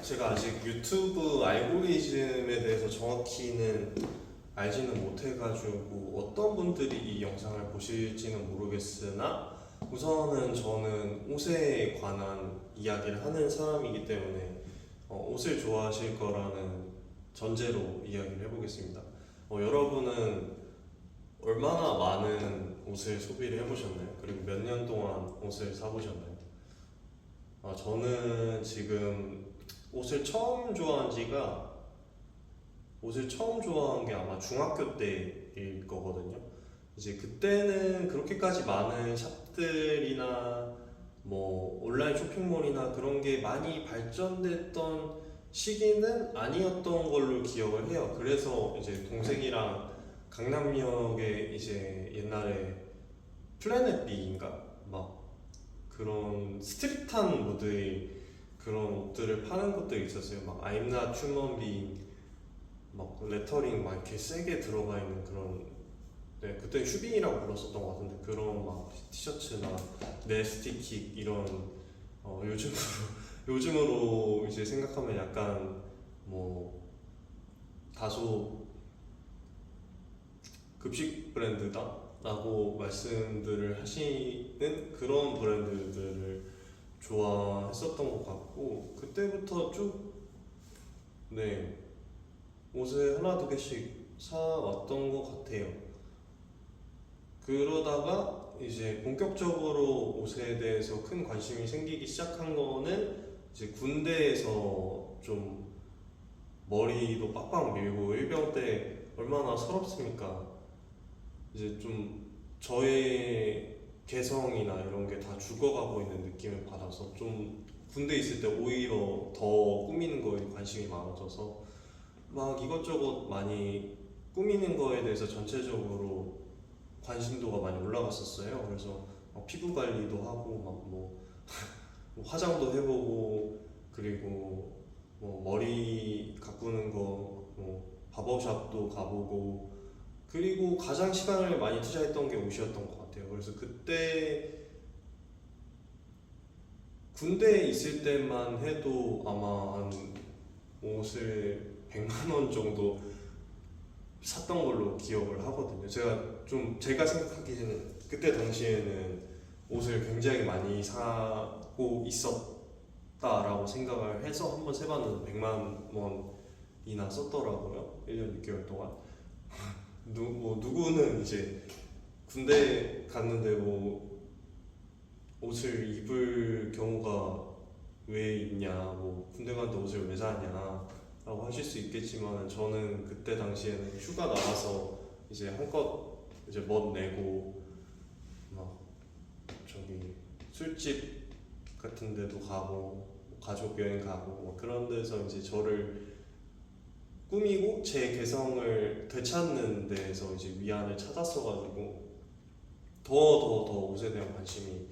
제가 아직 유튜브 알고리즘에 대해서 정확히는 알지는 못해가지고 어떤 분들이 이 영상을 보실지는 모르겠으나 우선은 저는 옷에 관한 이야기를 하는 사람이기 때문에 옷을 좋아하실 거라는 전제로 이야기를 해보겠습니다. 여러분은 얼마나 많은 옷을 소비를 해보셨나요? 그리고 몇 년 동안 옷을 사보셨나요? 저는 지금 옷을 처음 좋아한 지가 옷을 처음 좋아한 게 아마 중학교 때일 거거든요. 이제 그때는 그렇게까지 많은 샵들이나 뭐 온라인 쇼핑몰이나 그런 게 많이 발전됐던 시기는 아니었던 걸로 기억을 해요. 그래서 이제 동생이랑 강남역에 이제 옛날에 플래닛 B인가 막 그런 스트릿한 무드의 그런 옷들을 파는 것들이 있었어요. 막 I'm not human being 막 레터링 막 이렇게 세게 들어가 있는 그런, 네 그때 슈빙이라고 불렀었던 것 같은데 그런 막 티셔츠나 네스티킥 이런 요즘으로 요즘으로 이제 생각하면 약간 뭐 다소 급식 브랜드다 라고 말씀들을 하시는 그런 브랜드들을 좋아했었던 것 같고 그때부터 쭉 네 옷을 하나 두 개씩 사왔던 것 같아요. 그러다가 이제 본격적으로 옷에 대해서 큰 관심이 생기기 시작한 거는 이제 군대에서 좀 머리도 빡빡 밀고 일병 때 얼마나 서럽습니까? 이제 좀 저의 개성이나 이런 게 다 죽어가고 있는 느낌을 받아서 좀 군대 있을 때 오히려 더 꾸미는 거에 관심이 많아져서 막 이것저것 많이 꾸미는 거에 대해서 전체적으로 관심도가 많이 올라갔었어요. 그래서 피부 관리도 하고 막뭐 화장도 해보고 그리고 뭐 머리 가꾸는 거뭐 바버샵도 가보고 그리고 가장 시간을 많이 투자했던 게 옷이었던 것 같아요. 그래서 그때 군대에 있을 때만 해도 아마 한 옷을 100만 원 정도 샀던 걸로 기억을 하거든요. 제가 생각하기에는 그때 당시에는 옷을 굉장히 많이 사고 있었다라고 생각을 해서 한번 세봤는데 100만 원이나 썼더라고요. 1년 6개월 동안. 뭐 누구는 이제 군대 갔는데 뭐 옷을 입을 경우가 왜 있냐, 뭐 군대 갔는데 옷을 왜 사냐 라고 하실 수 있겠지만 저는 그때 당시에는 휴가 나와서 이제 한껏 이제 멋 내고 막 저기 술집 같은 데도 가고 가족 여행 가고 뭐 그런 데서 이제 저를 꾸미고 제 개성을 되찾는 데에서 이제 위안을 찾았어가지고 더 옷에 대한 관심이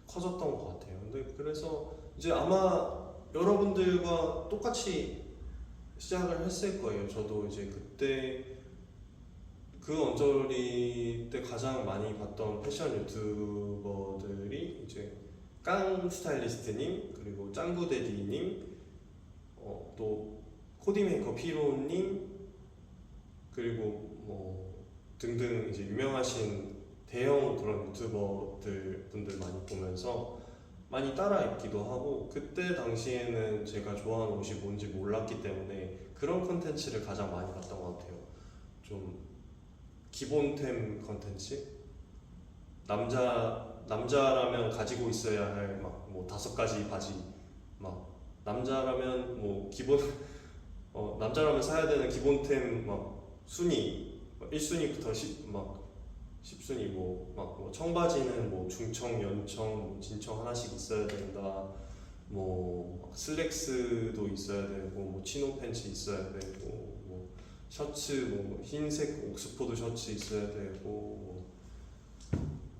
커졌던 것 같아요. 근데 그래서 이제 아마 여러분들과 똑같이 시작을 했을 거예요. 저도 이제 그때 그 언저리 때 가장 많이 봤던 패션 유튜버들이 이제 깡 스타일리스트님 그리고 짱구데디님 또 코디메이커 피로님 그리고 뭐 등등 이제 유명하신 대형 그런 유튜버들 분들 많이 보면서 많이 따라 입기도 하고 그때 당시에는 제가 좋아하는 옷이 뭔지 몰랐기 때문에 그런 컨텐츠를 가장 많이 봤던 것 같아요. 좀 기본템 컨텐츠? 남자라면 가지고 있어야 할 막 뭐 5가지 바지 막 남자라면 뭐 기본 남자라면 사야 되는 기본템 막 순위 1순위부터 10순위 뭐 청바지는 뭐 중청, 연청, 뭐 진청 하나씩 있어야 된다. 뭐 슬랙스도 있어야 되고 뭐 치노 팬츠 있어야 되고 뭐 셔츠 뭐 흰색 옥스포드 셔츠 있어야 되고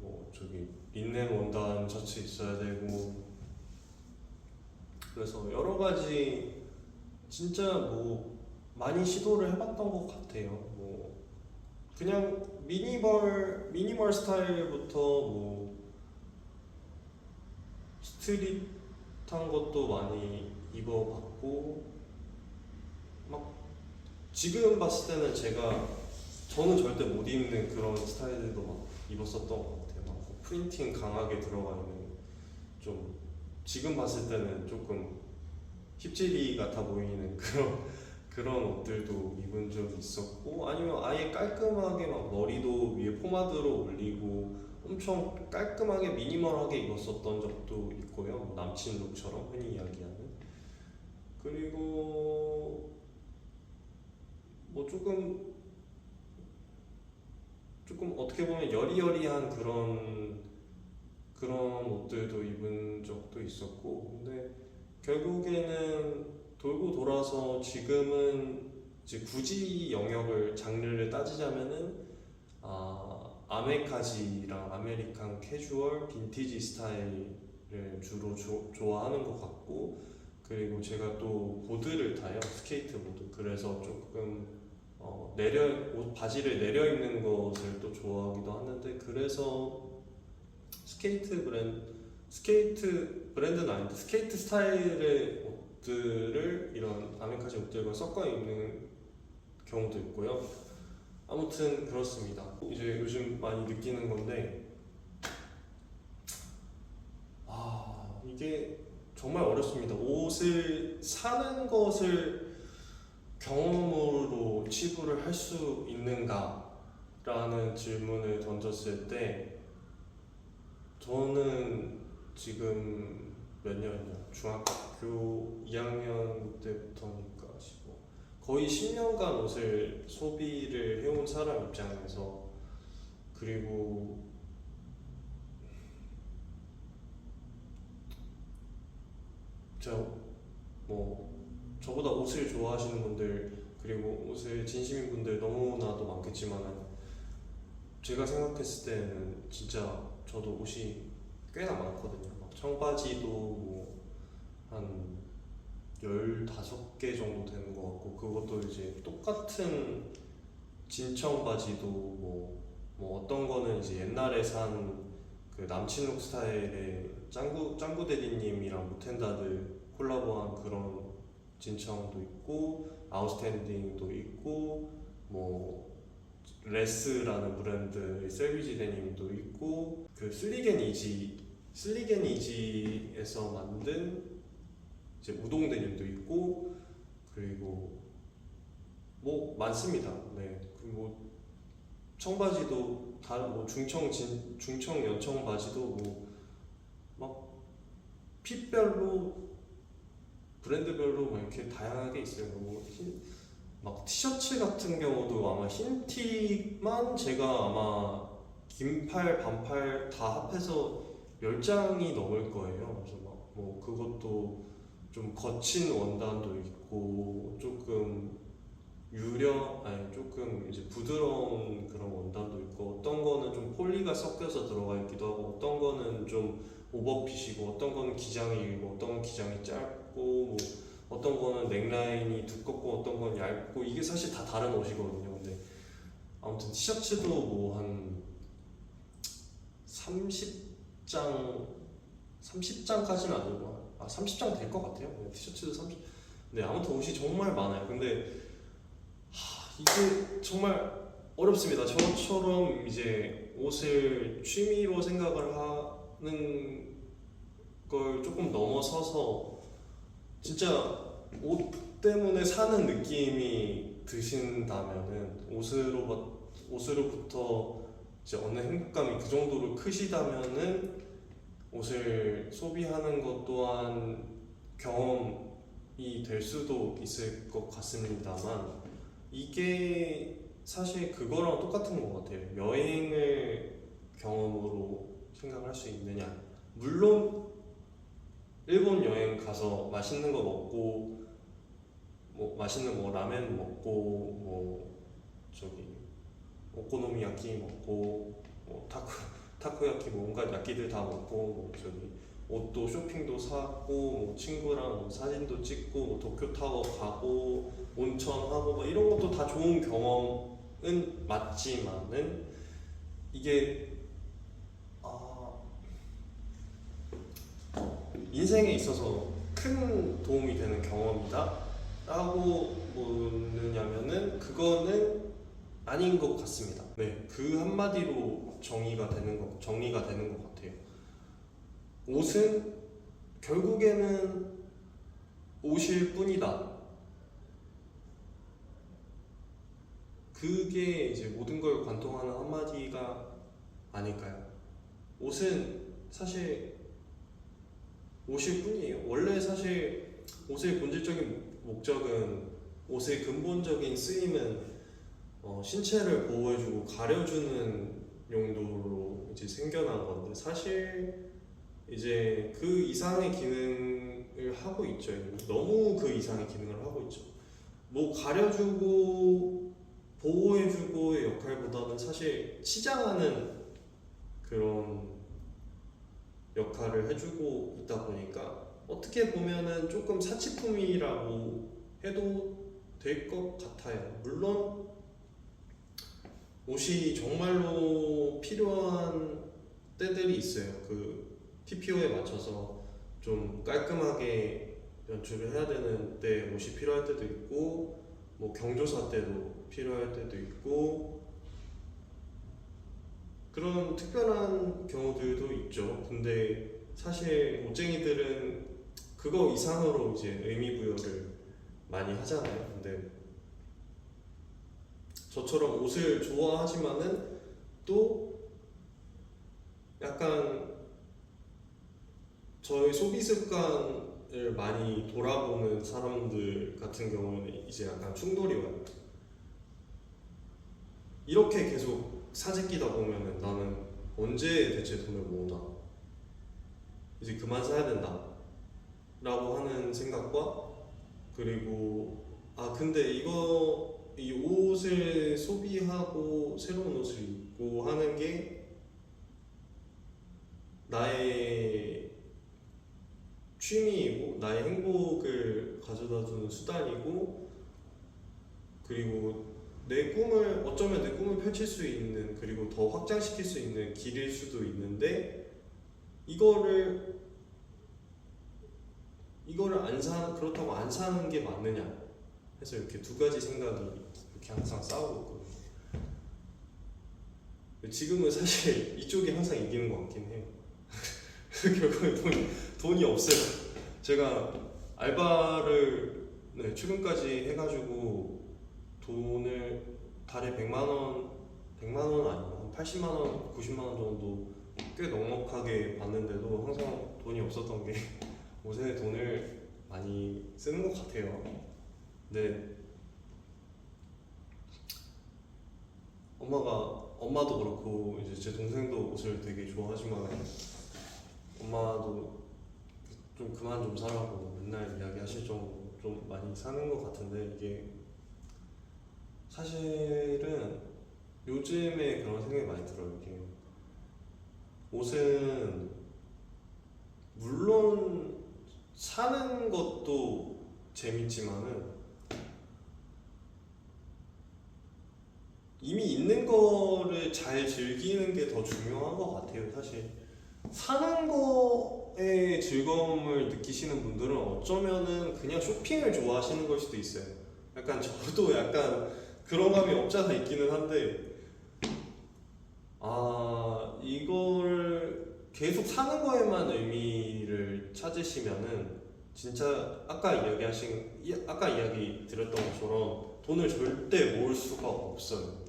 뭐 저기 린넨 원단 셔츠 있어야 되고 그래서 여러 가지 진짜 뭐 많이 시도를 해봤던 것 같아요. 뭐 그냥 미니멀 스타일부터 뭐 스트릿 비슷한 것도 많이 입어봤고 막 지금 봤을 때는 저는 절대 못 입는 그런 스타일들도 막 입었었던 것 같아요. 막 프린팅 강하게 들어가 있는 좀 지금 봤을 때는 조금 힙질이 같아 보이는 그런 옷들도 입은 적이 있었고 아니면 아예 깔끔하게 막 머리도 위에 포마드로 올리고 엄청 깔끔하게 미니멀하게 입었었던 적도 있고요. 뭐 남친 룩처럼 흔히 이야기하는. 그리고 뭐 조금 어떻게 보면 여리여리한 그런 옷들도 입은 적도 있었고 근데 결국에는 돌고 돌아서 지금은 이제 굳이 장르를 따지자면은 아메카지랑 아메리칸 캐주얼 빈티지 스타일을 주로 좋아하는 것 같고 그리고 제가 또 보드를 타요. 스케이트보드. 그래서 조금 바지를 내려 입는 것을 또 좋아하기도 하는데 그래서 스케이트 브랜드는 아닌데 스케이트 스타일의 옷들을 이런 아메카지 옷들과 섞어 입는 경우도 있고요. 아무튼 그렇습니다. 이제 요즘 많이 느끼는 건데 이게 정말 어렵습니다. 옷을 사는 것을 경험으로 치부를 할 수 있는가? 라는 질문을 던졌을 때 저는 지금 몇 년이냐? 중학교 2학년 때부터니까 거의 10년간 옷을 소비를 해온 사람 입장에서 그리고 저보다 옷을 좋아하시는 분들 그리고 옷을 진심인 분들 너무나도 많겠지만 제가 생각했을 때는 진짜 저도 옷이 꽤나 많거든요. 막 청바지도 한 15개 정도 되는 것 같고 그것도 이제 똑같은 진청 바지도 어떤 거는 이제 옛날에 산 그 남친룩 스타일의 짱구 대리님이랑 무텐다드 콜라보한 그런 진청도 있고 아웃스탠딩도 있고 레스라는 브랜드의 셀비지 데님도 있고 그 슬릭 앤 이지에서 만든 이제 우동 데님도 있고 그리고 많습니다. 네. 그리고 청바지도 다른 중청 연청 바지도 막 핏별로 브랜드별로 이렇게 다양하게 있어요. 막 티셔츠 같은 경우도 아마 흰 티만 제가 아마 긴팔 반팔 다 합해서 10장이 넘을 거예요. 그래서 그것도 좀 거친 원단도 있고 조금 조금 이제 부드러운 그런 원단도 있고 어떤 거는 좀 폴리가 섞여서 들어가 있기도 하고 어떤 거는 좀 오버핏이고 어떤 거는 기장이 길고 어떤 건 기장이 짧고 어떤 거는 넥라인이 두껍고 어떤 건 얇고 이게 사실 다 다른 옷이거든요. 근데 아무튼 티셔츠도 한 30장까지는 아니고 30장 될 것 같아요. 네, 티셔츠도 30. 네, 아무튼 옷이 정말 많아요. 근데 이게 정말 어렵습니다. 저처럼 이제 옷을 취미로 생각을 하는 걸 조금 넘어서서 진짜 옷 때문에 사는 느낌이 드신다면은 옷으로부터 이제 얻는 행복감이 그 정도로 크시다면은 옷을 소비하는 것 또한 경험이 될 수도 있을 것 같습니다만 이게 사실 그거랑 똑같은 것 같아요. 여행을 경험으로 생각할 수 있느냐. 물론 일본 여행 가서 맛있는 거 먹고 맛있는 라멘 먹고 오코노미야키 먹고 타코야키 온갖 야끼들 다 먹고 옷도 쇼핑도 사고 친구랑 사진도 찍고 도쿄타워 가고 온천하고 이런 것도 다 좋은 경험은 맞지만은 이게 인생에 있어서 큰 도움이 되는 경험이다 라고 묻느냐면은 그거는 아닌 것 같습니다. 네, 그 한마디로 정리가 되는 것 같아요. 옷은 결국에는 옷일 뿐이다. 그게 이제 모든 걸 관통하는 한마디가 아닐까요? 옷은 사실 옷일 뿐이에요. 원래 사실 옷의 본질적인 목적은, 옷의 근본적인 쓰임은 신체를 보호해주고 가려주는 용도로 이제 생겨난 건데, 사실 이제 그 이상의 기능을 하고 있죠. 너무 그 이상의 기능을 하고 있죠. 뭐 가려주고 보호해주고의 역할보다는 사실 치장하는 그런 역할을 해주고 있다 보니까 어떻게 보면은 조금 사치품이라고 해도 될 것 같아요. 물론 옷이 정말로 필요한 때들이 있어요. 그 TPO에 맞춰서 좀 깔끔하게 연출을 해야 되는 때 옷이 필요할 때도 있고, 뭐 경조사 때도 필요할 때도 있고, 그런 특별한 경우들도 있죠. 근데 사실 옷쟁이들은 그거 이상으로 이제 의미 부여를 많이 하잖아요. 근데 저처럼 옷을 좋아하지만은 또 약간 저의 소비 습관을 많이 돌아보는 사람들 같은 경우는 이제 약간 충돌이 와요. 이렇게 계속 사재끼다 보면은 나는 언제 대체 돈을 모으나, 이제 그만 사야 된다 라고 하는 생각과, 그리고 근데 이 옷을 소비하고 새로운 옷을 입고 하는 게 나의 취미이고 나의 행복을 가져다주는 수단이고, 그리고 어쩌면 내 꿈을 펼칠 수 있는, 그리고 더 확장시킬 수 있는 길일 수도 있는데, 이거를 그렇다고 안 사는 게 맞느냐 해서 이렇게 두 가지 생각이 이렇게 항상 싸우고 있거든요. 지금은 사실 이쪽이 항상 이기는 것 같긴 해요. 결국에 돈이 없어요. 제가 알바를 최근까지 해가지고 돈을 달에 100만 원 아니고 한 80만 원, 90만 원 정도 꽤 넉넉하게 받는데도 항상 돈이 없었던 게 옷에 돈을 많이 쓰는 것 같아요. 근데 엄마도 그렇고 이제 제 동생도 옷을 되게 좋아하지만 엄마도 좀 그만 좀 사라고 맨날 이야기하실 정도로 좀 많이 사는 것 같은데, 이게 사실은 요즘에 그런 생각이 많이 들어요. 이게 옷은 물론 사는 것도 재밌지만은 이미 있는 거를 잘 즐기는 게 더 중요한 것 같아요. 사실 사는 거에 즐거움을 느끼시는 분들은 어쩌면은 그냥 쇼핑을 좋아하시는 걸 수도 있어요. 약간 저도 약간 그런 감이 없지 않아 있기는 한데, 이걸 계속 사는 거에만 의미를 찾으시면은 진짜 아까 이야기 드렸던 것처럼 돈을 절대 모을 수가 없어요.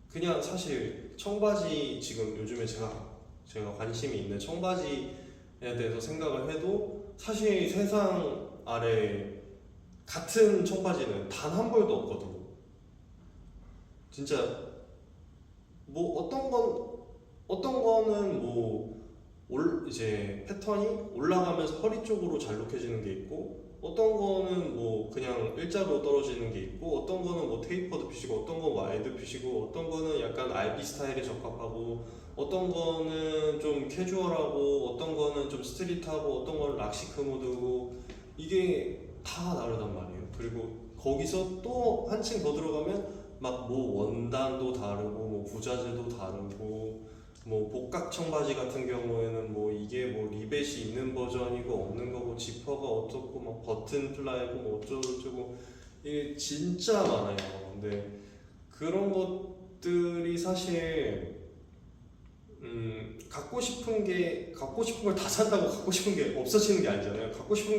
그냥 사실 청바지, 지금 요즘에 제가 관심이 있는 청바지에 대해서 생각을 해도 사실 세상 아래 같은 청바지는 단 한 벌도 없거든요. 진짜 뭐 어떤 거는 뭐 이제 패턴이 올라가면서 허리 쪽으로 잘록해지는 게 있고, 어떤 거는 뭐 그냥 일자로 떨어지는 게 있고, 어떤 거는 뭐 테이퍼드 핏이고, 어떤 건 와이드 핏이고, 어떤 거는 약간 RB 스타일에 적합하고, 어떤 거는 좀 캐주얼하고, 어떤 거는 좀 스트릿하고, 어떤 거는 락시크 모드고, 이게 다 다르단 말이에요. 그리고 거기서 또 한층 더 들어가면 막 뭐 원단도 다르고, 뭐 부자재도 다르고, 뭐 복각 청바지 같은 경우에는 뭐 이게 뭐 리벳이 있는 버전이고 없는 거고 지퍼가 어떻고 막 버튼 플라이고 뭐 어쩌고저쩌고 이게 진짜 많아요. 근데 그런 것들이 사실 갖고 싶은 걸 다 산다고 갖고 싶은 게 없어지는 게 아니잖아요. 갖고 싶은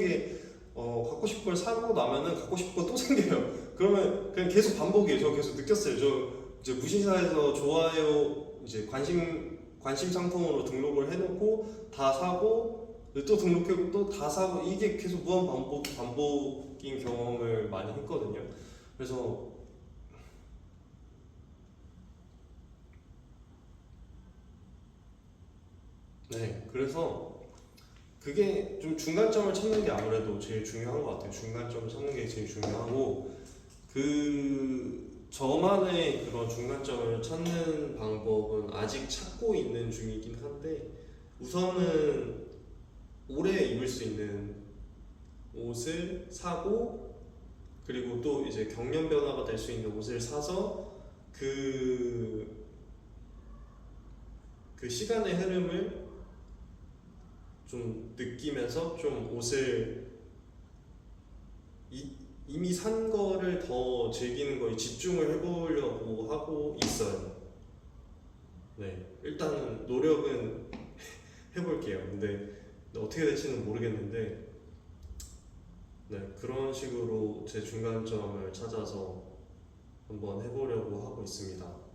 걸 사고 나면은 갖고 싶은 거 또 생겨요. 그러면 그냥 계속 반복이에요. 저 계속 느꼈어요. 저 이제 무신사에서 좋아요 이제 관심 상품으로 등록을 해놓고 다 사고 또 등록하고 또 다 사고 이게 계속 무한 반복인 경험을 많이 했거든요. 그래서 네, 그래서 그게 좀 중간점을 찾는 게 아무래도 제일 중요한 것 같아요. 중간점을 찾는 게 제일 중요하고 저만의 그런 중간점을 찾는 방법은 아직 찾고 있는 중이긴 한데 우선은 오래 입을 수 있는 옷을 사고 그리고 또 이제 경련 변화가 될 수 있는 옷을 사서 그 시간의 흐름을 좀 느끼면서 좀 옷을 이미 산 거를 더 즐기는 거에 집중을 해보려고 하고 있어요. 네, 일단은 노력은 해볼게요. 근데 어떻게 될지는 모르겠는데, 네, 그런 식으로 제 중간점을 찾아서 한번 해보려고 하고 있습니다.